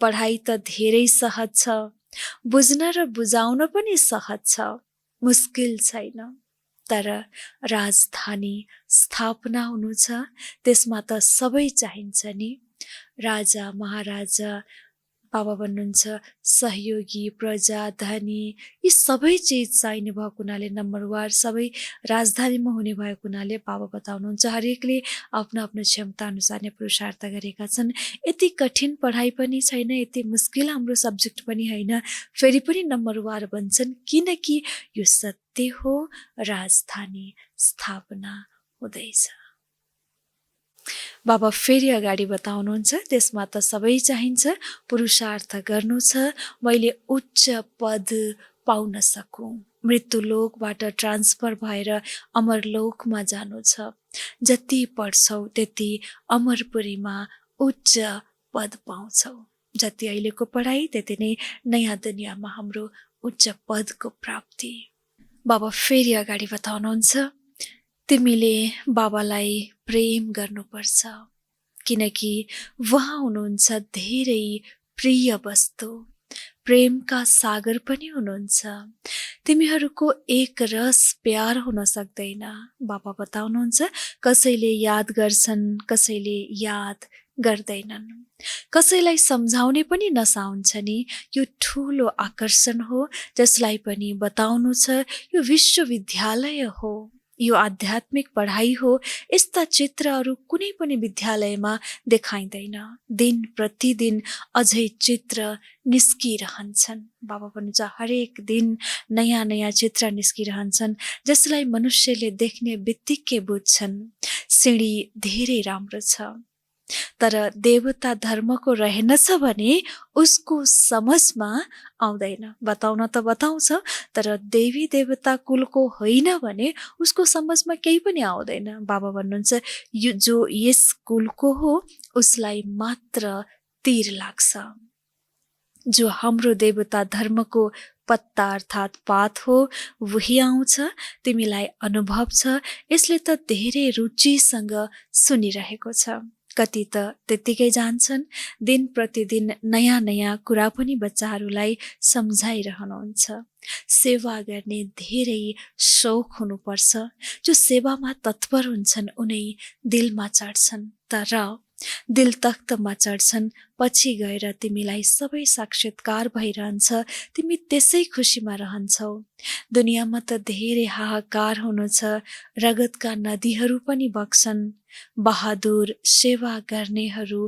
B: पढाइ त धेरै सहज छ, बुझ्न र बुझाउन पनि सहज छ, मुस्किल छैन। तर राजधानी स्थापना हुनु छ, त्यसमा त सबै चाहिन्छ नि। राजा, महाराजा, बाबा भन्नुहुन्छ सहयोगी, प्रजा, धनी, यी सबै चिज चाहिने भएको हुनाले, नम्बरवार सबै राजधानीमा हुने भएको हुनाले बाबा बताउनुहुन्छ हरेकले आफ्नो आफ्नो क्षमता अनुसार नै पुरुषार्थ गरेका छन्। यति कठिन पढाइ पनि छैन, यति मुस्किल हाम्रो सब्जेक्ट पनि होइन, फेरि पनि नम्बरवार बन्छन्, किनकि यो सत्य हो, राजधानी स्थापना हुँदैछ। बाबा फेरि अगाडि बताउनुहुन्छ, त्यसमा त सबै चाहिन्छ, पुरुषार्थ गर्नु छ, मैले उच्च पद पाउन सकूँ, मृत्युलोकबाट ट्रान्सफर भएर अमरलोकमा जानु छ। जति पढ्छौ त्यति अमरपुरीमा उच्च पद पाउँछौ। जति अहिलेको पढाइ त्यति नै नयाँ दुनियाँमा हाम्रो उच्च पदको प्राप्ति। बाबा फेरि अगाडि बताउनुहुन्छ, तिमीले बाबालाई प्रेम गर्नुपर्छ, किनकि उहाँ हुनुहुन्छ धेरै प्रिय वस्तु, प्रेमका सागर पनि हुनुहुन्छ। तिमीहरूको एक रस प्यार हुन सक्दैन। बाबा बताउनुहुन्छ, कसैले याद गर्छन्, कसैले याद गर्दैनन्, कसैलाई सम्झाउने पनि नसा हुन्छ नि। यो ठुलो आकर्षण हो, जसलाई पनि बताउनु छ। यो विश्वविद्यालय हो, यो आध्यात्मिक पढाइ हो। यस्ता चित्रहरू कुनै पनि विद्यालयमा देखाइँदैन। दिन प्रतिदिन अझै चित्र निस्किरहन्छन्। बाबा भन्नुहुन्छ हरेक दिन नयाँ नयाँ चित्र निस्किरहन्छन्, जसलाई मनुष्यले देख्ने बित्तिकै बुझ्छन् सिँढी धेरै राम्रो छ। तर देवता धर्मको रहेनछ भने उसको समझमा आउँदैन। बताउन त बताउँछ, तर देवी देवता कुलको होइन भने उसको समझमा केही पनि आउँदैन। बाबा भन्नुहुन्छ, यो जो यस कुलको हो उसलाई मात्र तीर लाग्छ। जो हाम्रो देवता धर्मको पत्ता अर्थात् पात हो वही आउँछ। तिमीलाई अनुभव छ, यसले त धेरै रुचिसँग सुनिरहेको छ। कति त त्यत्तिकै जान्छन्। दिन प्रतिदिन नयाँ नयाँ कुरा पनि बच्चाहरूलाई सम्झाइरहनुहुन्छ। सेवा गर्ने धेरै शौक हुनुपर्छ। जो सेवामा तत्पर हुन्छन् उनै दिलमा चढ्छन्। तर दिल तख्तमा चढ्छन्, पछि गएर तिमीलाई सबै साक्षात्कार भइरहन्छ, तिमी त्यसै खुसीमा रहन्छौ। दुनियाँमा त धेरै हाहाकार हुनु छ, रगतका नदीहरू पनि बग्छन्। बहादुर सेवा गर्नेहरू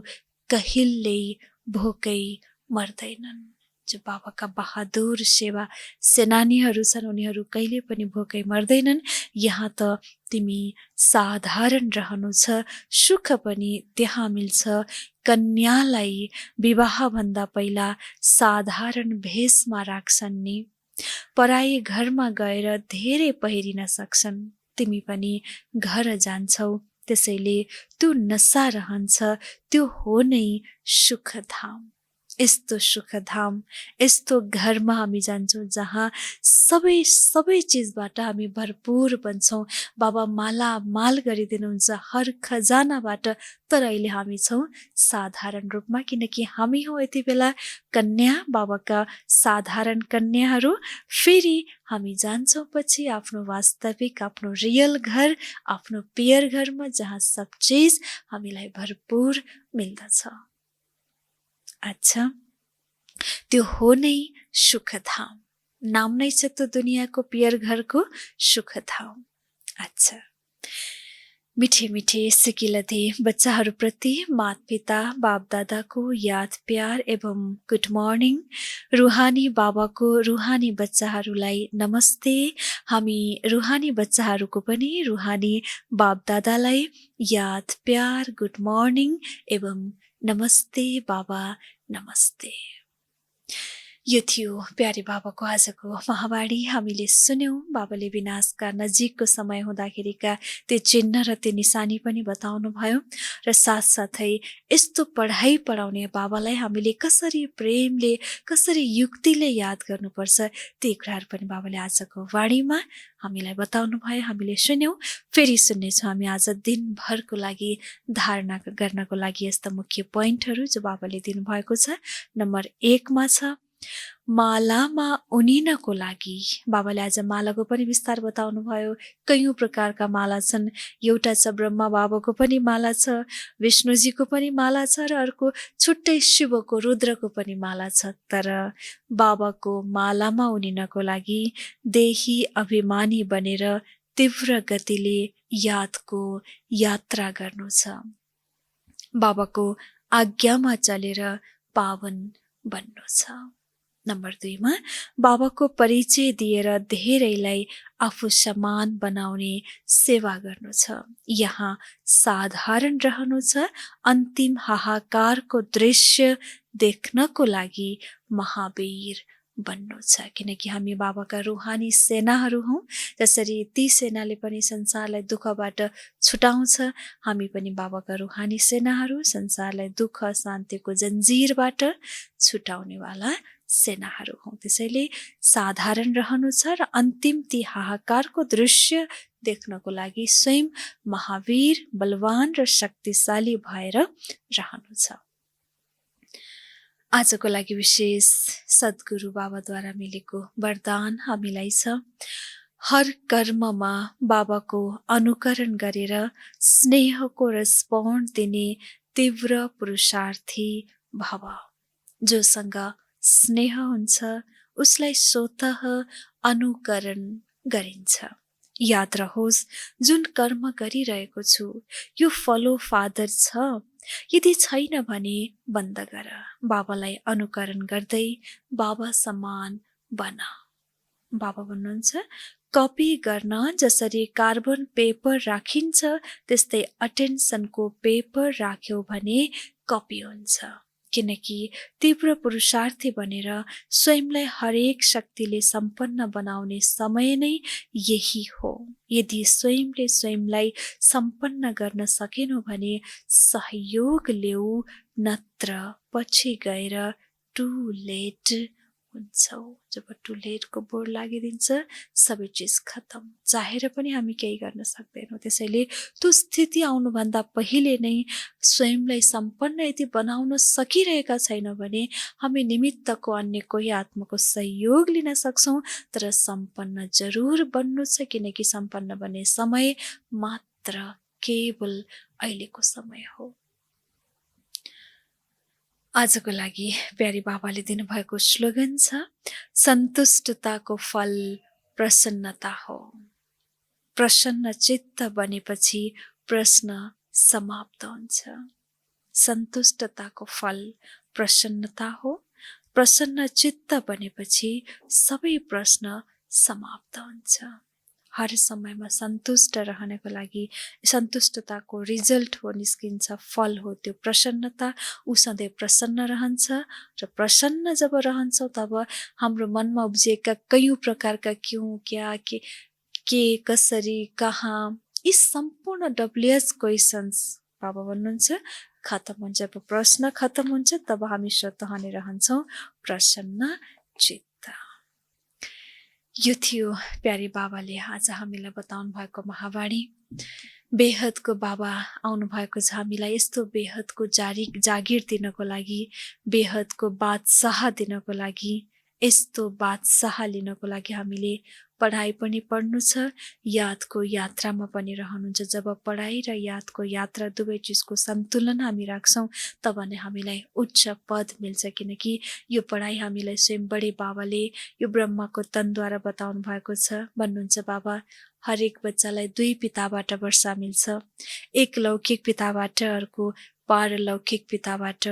B: कहिल्यै भोकै मर्दैनन्। जो बाबाका बहादुर सेवा सेनानीहरू छन् उनीहरू कहिले पनि भोकै मर्दैनन्। यहाँ त तिमी साधारण रहनु छ, सुख पनि त्यहाँ मिल्छ। कन्यालाई विवाहभन्दा पहिला साधारण भेषमा राख्छन् नि। पराई घरमा गएर धेरै पहिरिन सक्छन्, तिमी पनि घर जान्छौ। त्यसैले त्यो नसा रहन्छ, त्यो हो नै सुखधाम। यस्तो सुखधाम, यस्तो घरमा हामी जान्छौँ जहाँ सबै चिजबाट हामी भरपूर बन्छौँ। बाबा मालामाल गरिदिनुहुन्छ हर खजानाबाट। तर अहिले हामी छौँ साधारण रूपमा, किनकि हामी हौँ यति बेला कन्या, बाबाका साधारण कन्याहरू। फेरि हामी जान्छौँ पछि आफ्नो वास्तविक, आफ्नो रियल घर, आफ्नो पियर घरमा, जहाँ सब चिज हामीलाई भरपूर मिल्दछ। अच्छा, त्यो हो नै सुखधाम। नाम नै छ त दुनियाँको पियर घरको सुखधाम। अच्छा, मिठे मिठे सिकिलथे बच्चाहरूप्रति माता-पिता, बाप-दादाको याद, प्यार एवं गुड मर्निङ। रुहानी बाबाको रुहानी बच्चाहरूलाई नमस्ते। हामी रुहानी बच्चाहरूको पनि रुहानी बाप-दादालाई याद, प्यार, गुड मर्निङ एवं नमस्ते बाबा, नमस्ते। यो थियो प्यारे बाबाको आजको महावाणी। हामीले सुन्यौं बाबाले विनाशका नजिकको समय हुँदाखेरिका त्यो चिन्ह र त्यो निशानी पनि बताउनु भयो। र साथसाथै यस्तो पढाइ पढाउने बाबालाई हामीले कसरी प्रेमले, कसरी युक्तिले याद गर्नुपर्छ, ती कुराहरू पनि बाबाले आजको वाणीमा हामीलाई बताउनु भयो। हामीले सुन्यौं, फेरि सुन्नेछौँ हामी आज दिनभरको लागि धारणा गर्नको लागि यस्ता मुख्य पोइन्टहरू जो बाबाले दिनुभएको छ। नम्बर 1 मा छ मालामा उनिनको लागि। बाबाले आज मालाको पनि विस्तार बताउनु भयो। कयौं प्रकारका माला छन्। एउटा छ ब्रह्मा बाबाको पनि माला छ, विष्णुजीको पनि माला छ, र अर्को छुट्टै शिवको, रुद्रको पनि माला छ। तर बाबाको मालामा उनिनको लागि देही अभिमानी बनेर तीव्र गतिले यादको यात्रा गर्नु छ। बाबाको आज्ञामा चलेर पावन बन्नु छ। नम्बर 2 मा बाबाको परिचय दिएर धेरैलाई आफू समान बनाउने सेवा गर्नु छ। यहाँ साधारण रहनु छ। अन्तिम हाहाकारको दृश्य देख्नको लागि महावीर बन्नु छ। किनकि हामी बाबाका रुहानी सेनाहरू हौं। जसरी ती सेनाले पनि संसारलाई दुःखबाट छुटाउँछ, हामी पनि बाबाका रुहानी सेनाहरू, संसारलाई दुःख शान्तिको जन्जिरबाट छुटाउनेवाला सेनाहरू हौं। त्यसैले साधारण रहनु छ र अन्तिम ती हाहाकारको दृश्य देख्नको लागि स्वयं महावीर, बलवान र शक्तिशाली भएर रहनु छ। आजको लागि विशेष सद्गुरु बाबाद्वारा मिलेको वरदान हामीलाई छ। हर कर्ममा बाबाको अनुकरण गरेर स्नेहको रेस्पोन्ड दिने तीव्र पुरुषार्थी भव। जोसँग स्नेह हुन्छ उसलाई स्वतः अनुकरण गरिन्छ। याद रहोस्, जुन कर्म गरिरहेको छु यो फलो फादर छ। यदि छैन भने बन्द गर। बाबालाई अनुकरण गर्दै बाबा समान बन। बाबा भन्नुहुन्छ, कपी गर्न जसरी कार्बन पेपर राखिन्छ त्यस्तै अटेन्सनको पेपर राख्यौ भने कपी हुन्छ। किनकि तीव्र पुरुषार्थी बनेर स्वयंलाई हरेक शक्तिले सम्पन्न बनाउने समय नै यही हो। यदि स्वयंले स्वयंलाई सम्पन्न गर्न सकेनौ भने सहयोग ल्याऊ, नत्र पछि गएर टु लेट हुन्छौ। जब टु लेटको बोर्ड लागिदिन्छ सबै चिज खतम। चाहेर पनि हामी केही गर्न सक्दैनौँ। त्यसैले त्यो स्थिति आउनुभन्दा पहिले नै स्वयंलाई सम्पन्न यदि बनाउन सकिरहेका छैनौँ भने हामी निमित्तको अन्य कोही आत्माको सहयोग लिन सक्छौँ। तर सम्पन्न जरुर बन्नु छ, किनकि सम्पन्न बन्ने समय मात्र केवल अहिलेको समय हो। आजको लागि प्यारी बाबाले दिनुभएको स्लोगन छ, सन्तुष्टताको फल प्रसन्नता हो। प्रसन्न चित्त बनेपछि प्रश्न समाप्त हुन्छ। सन्तुष्टताको फल प्रसन्नता हो। प्रसन्न चित्त बनेपछि सबै प्रश्न समाप्त हुन्छ। हर समयमा सन्तुष्ट रहनको लागि सन्तुष्टताको रिजल्ट हो, निस्किन्छ, फल हो त्यो प्रसन्नता। ऊ सधैँ प्रसन्न रहन्छ र प्रसन्न जब रहन्छौँ तब हाम्रो मनमा उब्जिएका कयौं प्रकारका क्यों, क्या, के, कसरी, कहाँ, यी सम्पूर्ण WH क्वेसन्स बाबा भन्नुहुन्छ खत्तम हुन्छ, जब प्रश्न खत्तम हुन्छ तब हामी स्वतः नै रहन्छौँ प्रसन्न चित्त। यो थियो प्यारे बाबाले आज हामीलाई बताउनु भएको महावाणी। बेहदको बाबा आउनु भएको छ हामीलाई यस्तो बेहदको जागिर दिनको लागि, बेहदको बादशाह दिनको लागि, यस्तो बादशाह लिनको लागि हामीले पढाइ पनि पढ्नु छ, यादको यात्रामा पनि रहनुहुन्छ। जब पढाइ र यादको यात्रा दुवै चिजको सन्तुलन हामी राख्छौँ तब नै हामीलाई उच्च पद मिल्छ, किनकि यो पढाइ हामीलाई स्वयं बडे बाबाले यो ब्रह्माको तनद्वारा बताउनु भएको छ। भन्नुहुन्छ बाबा हरेक बच्चालाई 2 पिताबाट वर्षा मिल्छ, एक लौकिक पिताबाट, अर्को पारलौकिक पिताबाट,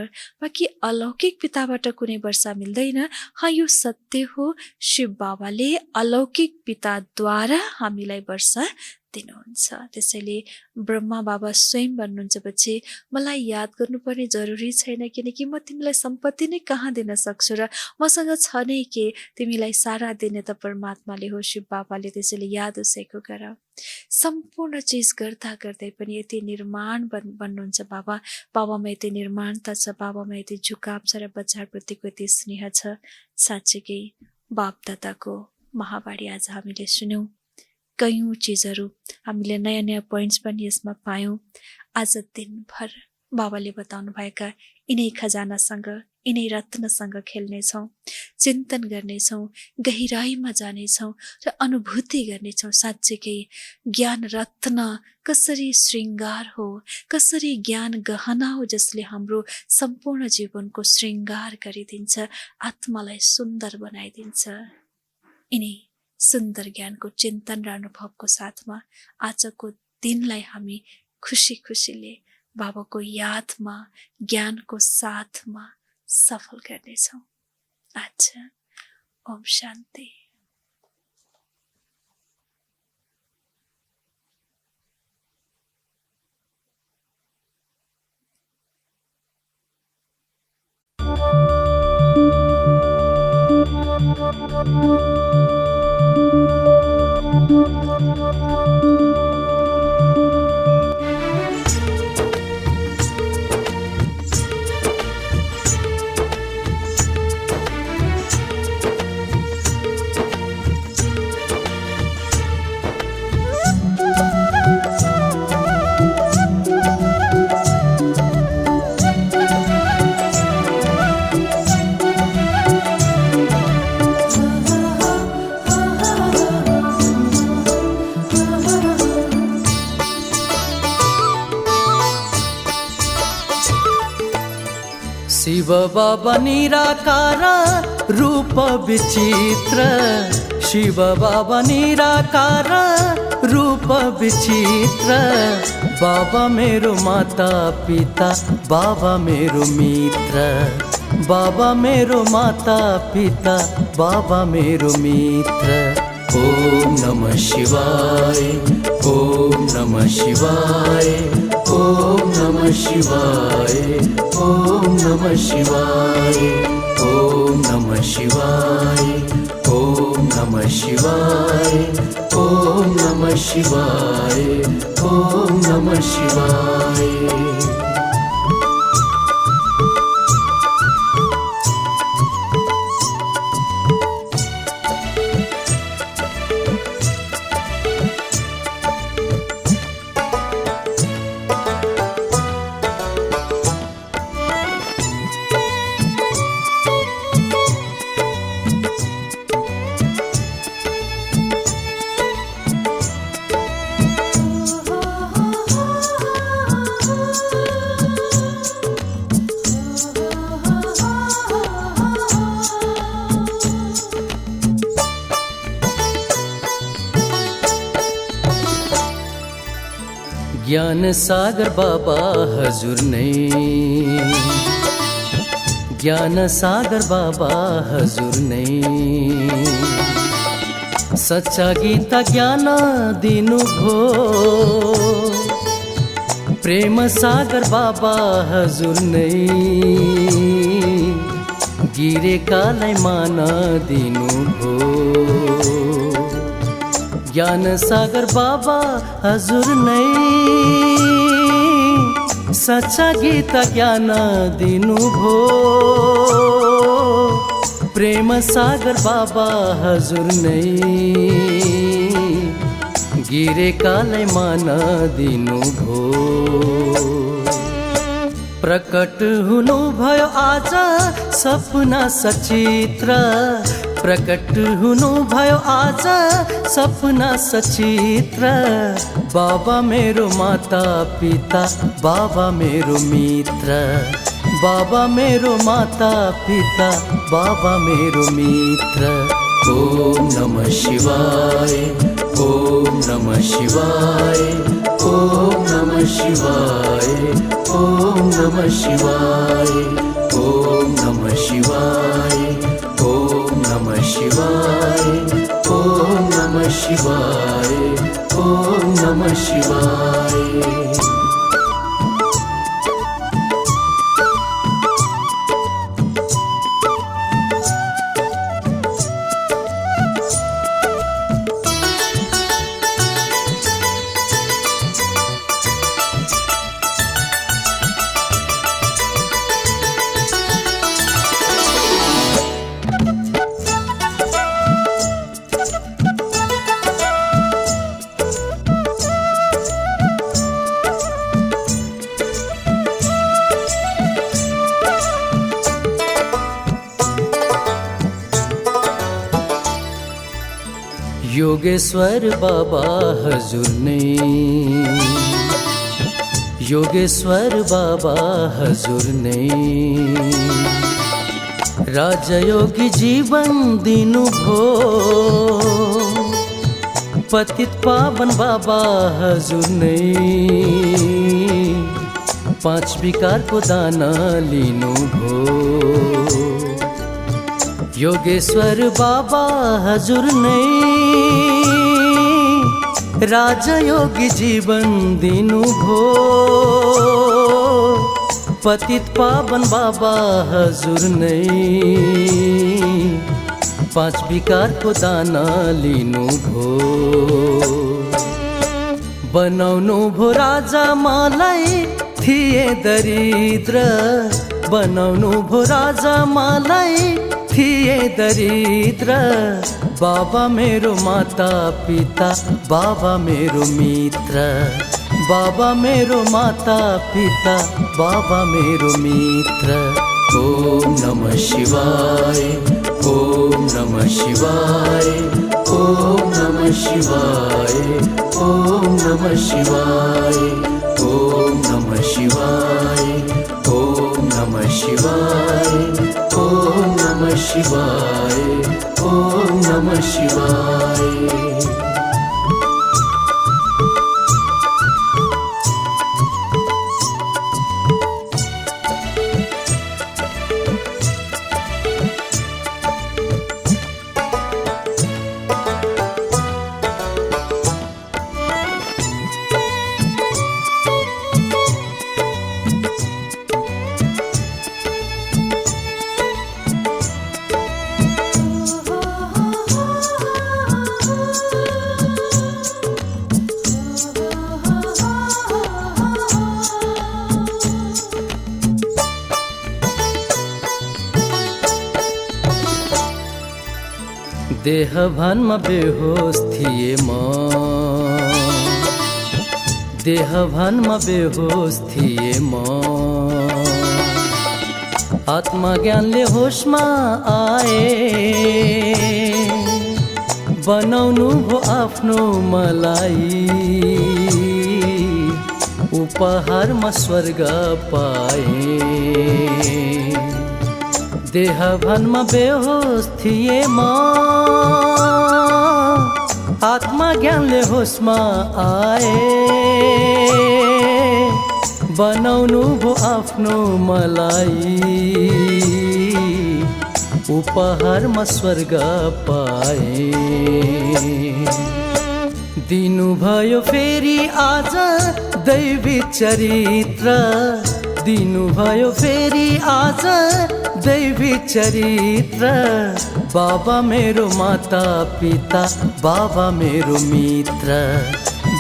B: बाँकी अलौकिक पिताबाट कुनै वर्षा मिल्दैन। यो सत्य हो, शिव बाबाले अलौकिक पिताद्वारा हामीलाई वर्षा दिनुहुन्छ। त्यसैले ब्रह्मा बाबा स्वयं भन्नुहुन्छ पछि मलाई याद गर्नुपर्ने जरुरी छैन, किनकि म तिमीलाई सम्पत्ति नै कहाँ दिन सक्छु र मसँग छ नै के, तिमीलाई सारा दिने त परमात्माले हो, शिव बाबाले। त्यसैले याद उसैको गर। सम्पूर्ण चिज गर्दा गर्दै पनि यति निर्माण भन्नुहुन्छ बाबा। बाबामा यति निर्माणता छ, बाबामा यति झुकाव छ र बच्चाप्रतिको यति स्नेह छ। साँच्चीकै बापदादाको महावाणी आज हामीले सुन्यौँ। कयौँ चिजहरू हामीले नयाँ नयाँ पोइन्ट्स पनि यसमा पायौँ। आज दिनभर बाबाले बताउनु भएका यिनै खजानासँग, यिनै रत्नसँग खेल्नेछौँ, चिन्तन गर्नेछौँ, गहिराईमा जानेछौँ र अनुभूति गर्नेछौँ। साँच्चीकै ज्ञान रत्न कसरी श्रृङ्गार हो, कसरी ज्ञान गहना हो जसले हाम्रो सम्पूर्ण जीवनको श्रृङ्गार गरिदिन्छ, आत्मालाई सुन्दर बनाइदिन्छ। यिनै सुन्दर ज्ञानको चिन्तन र अनुभवको साथमा आजको दिनलाई हामी खुसी खुसीले बाबाको यादमा, ज्ञानको साथमा सफल गर्नेछौँ। अच्छा, ओम शान्ति।
A: शिव बाबा निराकार रूप विचित्र, शिव बाबा निराकार रूप विचित्र। बाबा मेरो माता पिता, बाबा मेरो मित्र, बाबा मेरो माता पिता, बाबा मेरो मित्र। ओम नमः शिवाय, ओम नमः शिवाय, ओम नमः शिवाय, ओम नमः शिवाय, ओम नमः शिवाय, ओम नमः शिवाय, ओम नमः शिवाय, ओम नमः शिवाय। ज्ञान सागर बाबा हजुर नै, ज्ञान सागर बाबा हजुर नै, सच्चा गीता ज्ञान दिनुभो। प्रेम सागर बाबा हजुर नै, गिरेकालाई मान दिनुभो। ज्ञान सागर बाबा हजुर नै, सच्चा गीत ज्ञान दिनु भो प्रेम सागर बाबा हजुर नै गिरेकालाई मान दिनु भो प्रकट हुनु भयो आज सपना सचित्र प्रकट हुनु भयो आज सपना सचित्र बाबा मेरो माता पिता बाबा मेरो मित्र बाबा मेरो माता पिता बाबा मेरो मित्र ओम नमः शिवाय ओम नमः शिवाय ओम नमः शिवाय ओम नमः शिवाय ओम नमः शिवाय ओम नमः शिवाय ओम नमः शिवाय ओम नमः शिवाय। योगेश्वर बाबा हजुर नै योगेश्वर बाबा हजुर नै राजयोगी जीवन दिनु भो पतित पावन बाबा हजुर नै पाँच विकारको दान लिनु भो योगेश्वर बाबा हजुर नै राजयोगी जीवन दिनु भो पतित पावन बाबा हजुर नै पाँच विकारको दान लिनु भो बनाउनु भो राजा मलाई थिए दरिद्र बनाउनु भो राजा मलाई थिए दरिद्र बाबा मेरो माता पिता बाबा मेरो मित्र बाबा मेरो माता पिता बाबा मेरो मित्र ओम नमः शिवाय ओम नमः शिवाय ओम नमः शिवाय ओम नमः शिवाय ओम नमः शिवाय ओम नमः शिवाय ओम नमः शिवाय ओम नमः शिवाय। देह भानमा बेहोस थिए म देह भानमा बेहोस थिए म आत्मा ज्ञानले होसमा आए बनाउनु भो आफ्नो मलाई उपहारमा स्वर्ग पाए देह भानमा बेहोस थिए म आत्मा ज्ञानले होसमा आए बनाउनु भो आफ्नो मलाई उपहारमा स्वर्ग पाए दिनु भयो फेरि आज दैवी चरित्र दिनु भयो फेरि आज दैवी चरित्र बाबा मेरो माता पिता बाबा मेरो मित्र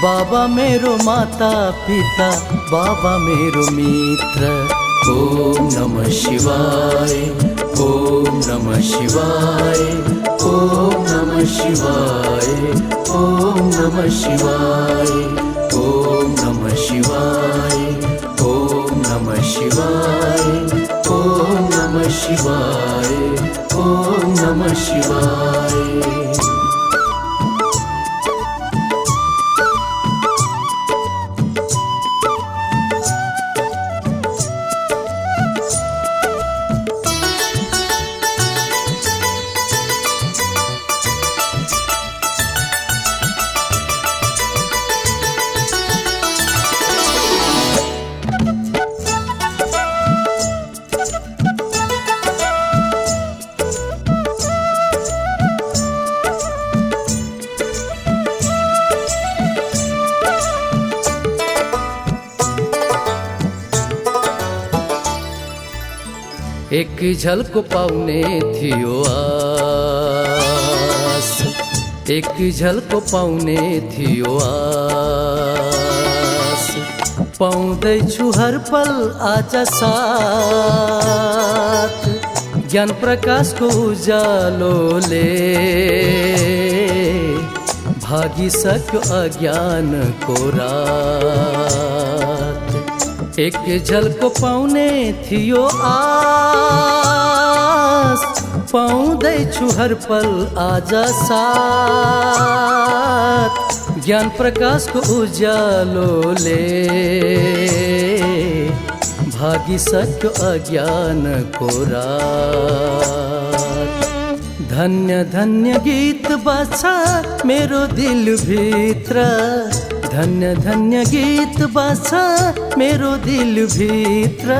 A: बाबा मेरो माता पिता, बाबा मेरो मित्र। ओम नमः शिवाय, ओम नमः शिवाय, ओम नमः शिवाय, ओम नमः शिवाय, ओम नमः शिवाय, ओम नमः शिवाय, ओम नमः शिवाय, ओम नमः शिवाय। एक झलक पाउने थियो आस, एक झलक पाउने थियो आस। पाउँदैछु हर पल आज साथ, ज्ञान प्रकाशको उज्यालोले भागिसक्यो अज्ञानको रात। एक झलक पाउने थियो आस, पाउँदैछु हर पल आज साथ। ज्ञान प्रकाशको उज्यालोले भागिसक्यो अज्ञानको रात। धन्य धन्य गीत बज्छ मेरो दिलभित्र, धन्य धन्य गीत बज्छ मेरो दिलभित्र।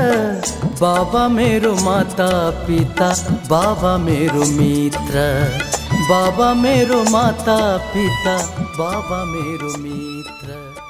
A: बाबा मेरो माता पिता, बाबा मेरो मित्र। बाबा मेरो माता पिता, बाबा मेरो मित्र।